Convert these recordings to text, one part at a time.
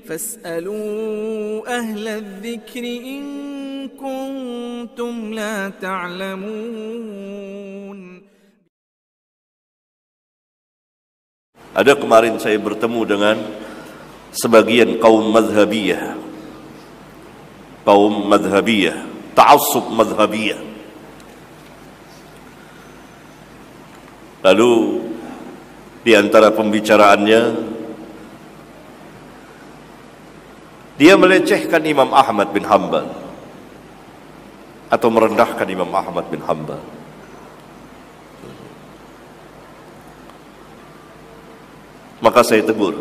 فاسألوا أهل الذكر إن كنتم لا تعلمون. Ada kemarin saya bertemu dengan sebagian kaum madhabiyah, ta'assub madhabiyah. Lalu di antara pembicaraannya dia melecehkan Imam Ahmad bin Hanbal atau merendahkan Imam Ahmad bin Hanbal. Maka saya tegur,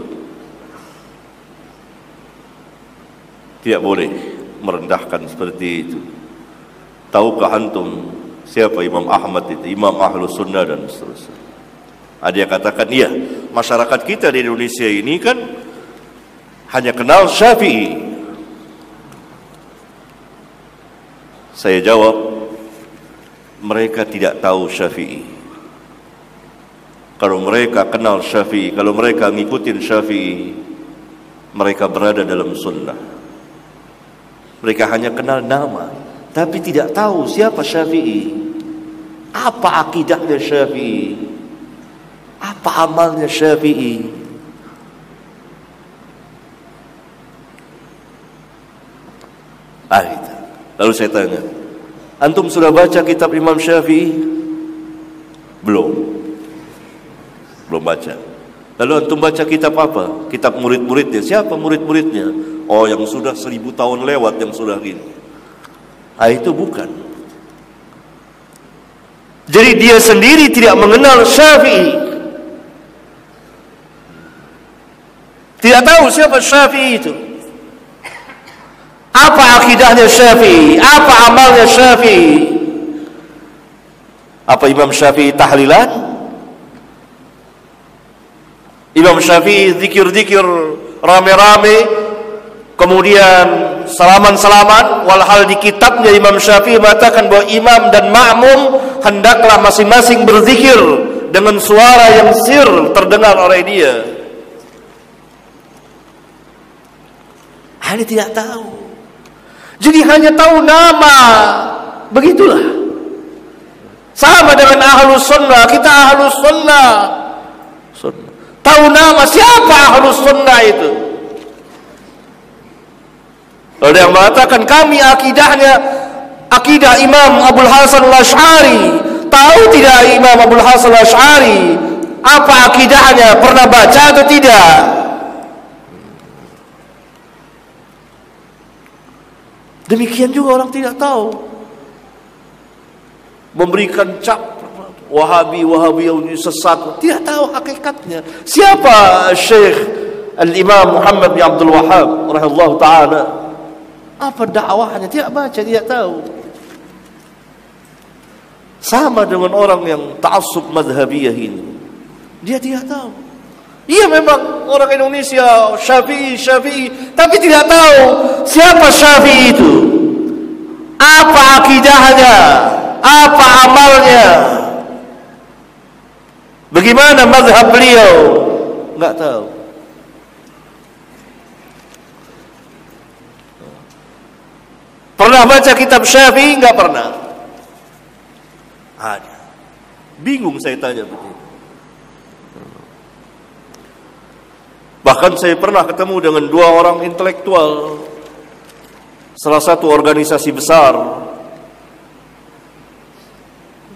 tidak boleh merendahkan seperti itu. Tahukah antum siapa Imam Ahmad itu? Imam Ahlus Sunnah dan seterusnya. Dia katakan, iya, masyarakat kita di Indonesia ini kan hanya kenal Syafi'i. Saya jawab, mereka tidak tahu Syafi'i. Kalau mereka kenal Syafi'i, kalau mereka ngikutin Syafi'i, mereka berada dalam sunnah. Mereka hanya kenal nama, tapi tidak tahu siapa Syafi'i, apa akidahnya Syafi'i, apa amalnya Syafi'i. Gitu. Lalu saya tanya, antum sudah baca kitab Imam Syafi'i? Belum baca. Lalu antum baca kitab apa? Kitab murid-muridnya. Siapa murid-muridnya? Oh, yang sudah 1000 tahun lewat, yang sudah gini. Itu bukan. Jadi dia sendiri tidak mengenal Syafi'i, tidak tahu siapa Syafi'i itu, apa akidahnya Syafi'i, apa amalnya Syafi'i. Apa Imam Syafi'i tahlilan? Imam Syafi'i zikir-zikir rame-rame, kemudian salaman-salaman. Walhal di kitabnya Imam Syafi'i mengatakan bahwa imam dan makmum hendaklah masing-masing berzikir dengan suara yang sir terdengar oleh dia. Dia tidak tahu. Jadi hanya tahu nama. Begitulah. Sama dengan Ahlus Sunnah. Kita Ahlus Sunnah. Tahu nama siapa Ahlus Sunnah itu. Ada yang mengatakan kami akidahnya akidah Imam Abul Hasan Al-Asy'ari. Tahu tidak Imam Abul Hasan Al-Asy'ari apa akidahnya? Pernah baca atau tidak? Demikian juga orang tidak tahu, memberikan cap Wahabi yang sesat, tidak tahu hakikatnya. Siapa Syekh Al-Imam Muhammad bin Abdul Wahhab rahimahullah ta'ala? Apa dakwahnya? Tidak baca, tidak tahu. Sama dengan orang yang ta'assub madhabiyah ini, dia tidak tahu. Iya, memang orang Indonesia Syafi'i, tapi tidak tahu siapa Syafi'i itu, apa akidahnya, apa amalnya, bagaimana mazhab beliau, enggak tahu. Pernah baca kitab Syafi'i? Enggak pernah. Ada. Bingung saya tanya begitu. Bahkan saya pernah ketemu dengan 2 orang intelektual salah satu organisasi besar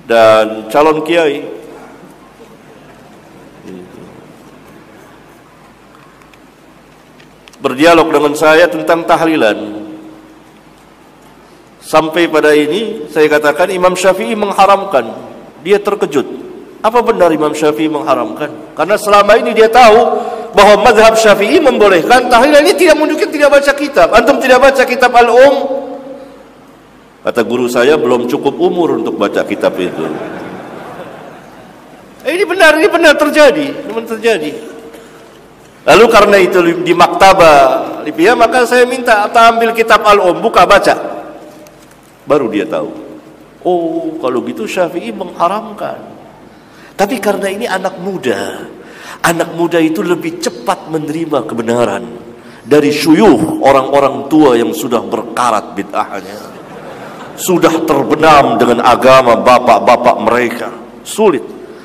dan calon kiai. Berdialog dengan saya tentang tahlilan. Sampai pada ini saya katakan Imam Syafi'i mengharamkan. Dia terkejut. Apa benar Imam Syafi'i mengharamkan? Karena selama ini dia tahu bahwa mazhab Syafi'i membolehkan tahlilan. Ini tidak mungkin tidak baca kitab. Antum tidak baca kitab Al-Um? Kata guru saya, belum cukup umur untuk baca kitab itu. Ini benar terjadi. Lalu karena itu di maktabah Libya, maka saya minta ambil kitab Al-Um, buka baca. Baru dia tahu. Oh, kalau gitu Syafi'i mengharamkan. Tapi karena ini anak muda itu lebih cepat menerima kebenaran dari syuyuh, orang-orang tua yang sudah berkarat bid'ahnya, sudah terbenam dengan agama bapak-bapak mereka. Sulit.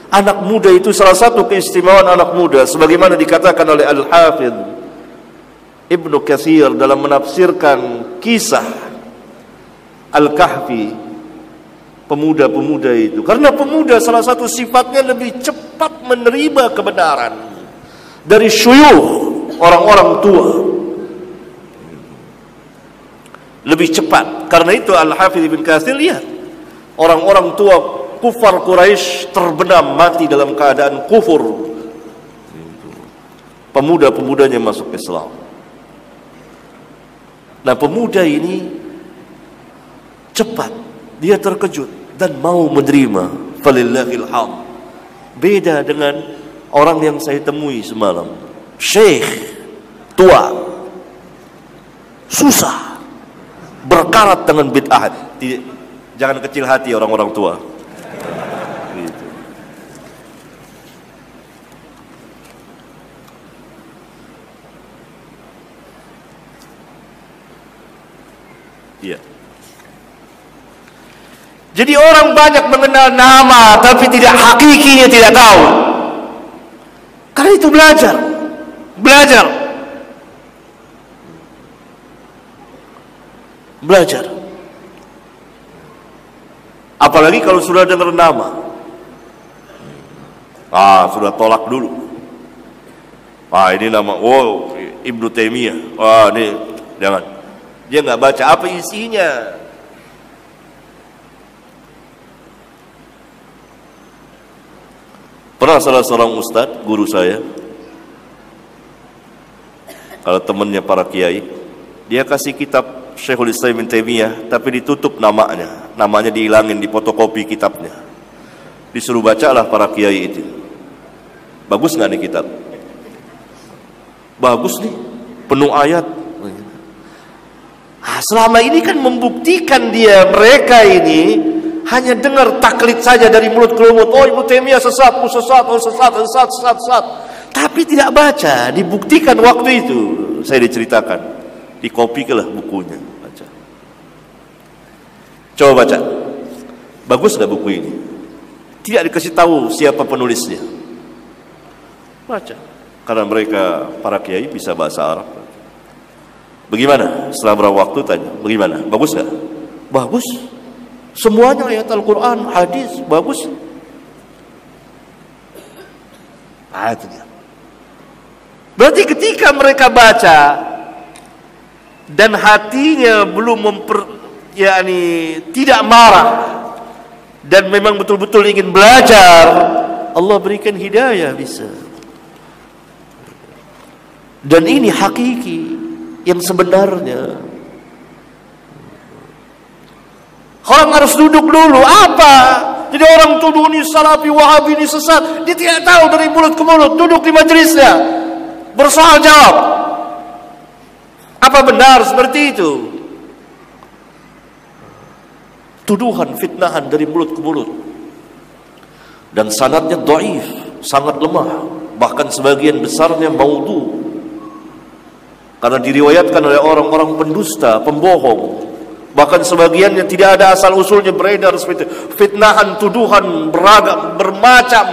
Anak muda itu salah satu keistimewaan anak muda, sebagaimana dikatakan oleh Al-Hafidh Ibnu Katsir dalam menafsirkan kisah Al-Kahfi, pemuda-pemuda itu. Karena pemuda salah satu sifatnya lebih cepat menerima kebenaran dari syuyuh, orang-orang tua. Lebih cepat. Karena itu Al-Hafidh Ibnu Katsir lihat, orang-orang tua kufar Quraisy terbenam mati dalam keadaan kufur. Pemuda-pemudanya masuk Islam. Nah, pemuda ini cepat, dia terkejut dan mau menerima. Falillahil hamd. Beda dengan orang yang saya temui semalam, syekh tua, susah, berkarat dengan bid'ah. Jangan kecil hati orang-orang tua. Gitu. Iya. Jadi orang banyak mengenal nama tapi tidak hakikinya, tidak tahu. Karena itu belajar. Apalagi kalau sudah dengar nama, sudah tolak dulu. Ini nama, Ibnu Taimiyah. Ini jangan. Dia nggak baca apa isinya. Pernah salah seorang ustadz, guru saya, kalau temannya para kiai, dia kasih kitab Syekhul Islam Ibnu Taimiyah, tapi ditutup namanya dihilangin, difotokopi kitabnya. Disuruh bacalah para kiai itu. Bagus nggak nih kitab? Bagus nih, penuh ayat. Selama ini kan membuktikan mereka ini hanya dengar taklid saja dari mulut ke mulut. Ibnu Taimiyah sesat. Tapi tidak baca, dibuktikan waktu itu. Saya diceritakan, dikopikanlah bukunya, baca. Coba baca. Bagus nggak buku ini? Tidak dikasih tahu siapa penulisnya. Baca. Karena mereka para kiai bisa bahasa Arab. Bagaimana? Setelah berapa waktu tanya, bagaimana? Bagus nggak? Bagus. Semuanya ayat Al-Quran, hadis, bagus. Itu dia. Berarti ketika mereka baca dan hatinya belum tidak marah dan memang betul-betul ingin belajar, Allah berikan hidayah bisa. Dan ini hakiki yang sebenarnya. Orang harus duduk dulu. Apa? Jadi orang tuduh ini Salafi, Wahabi, ini sesat. Dia tidak tahu dari mulut ke mulut. Duduk di majelisnya, bersoal jawab. Apa benar seperti itu? Tuduhan, fitnahan dari mulut ke mulut. Dan sanadnya dhaif, sangat lemah. Bahkan sebagian besarnya maudhu. Karena diriwayatkan oleh orang-orang pendusta, pembohong. Bahkan sebagiannya tidak ada asal usulnya, beredar seperti itu. Fitnahan, tuduhan beragam, bermacam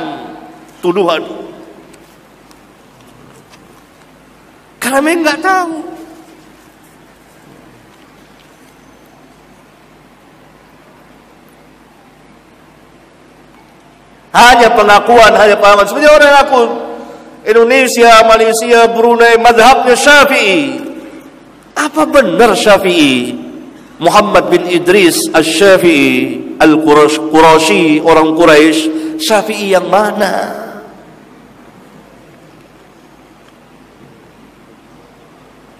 tuduhan. Karena mereka nggak tahu. Hanya pengakuan, hanya pahaman. Seperti orang yang aku Indonesia, Malaysia, Brunei, mazhabnya Syafi'i. Apa benar Syafi'i? Muhammad bin Idris Asy-Syafi'i Al-Qurashi, orang Quraisy, Syafi'i yang mana?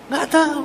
Nggak tahu.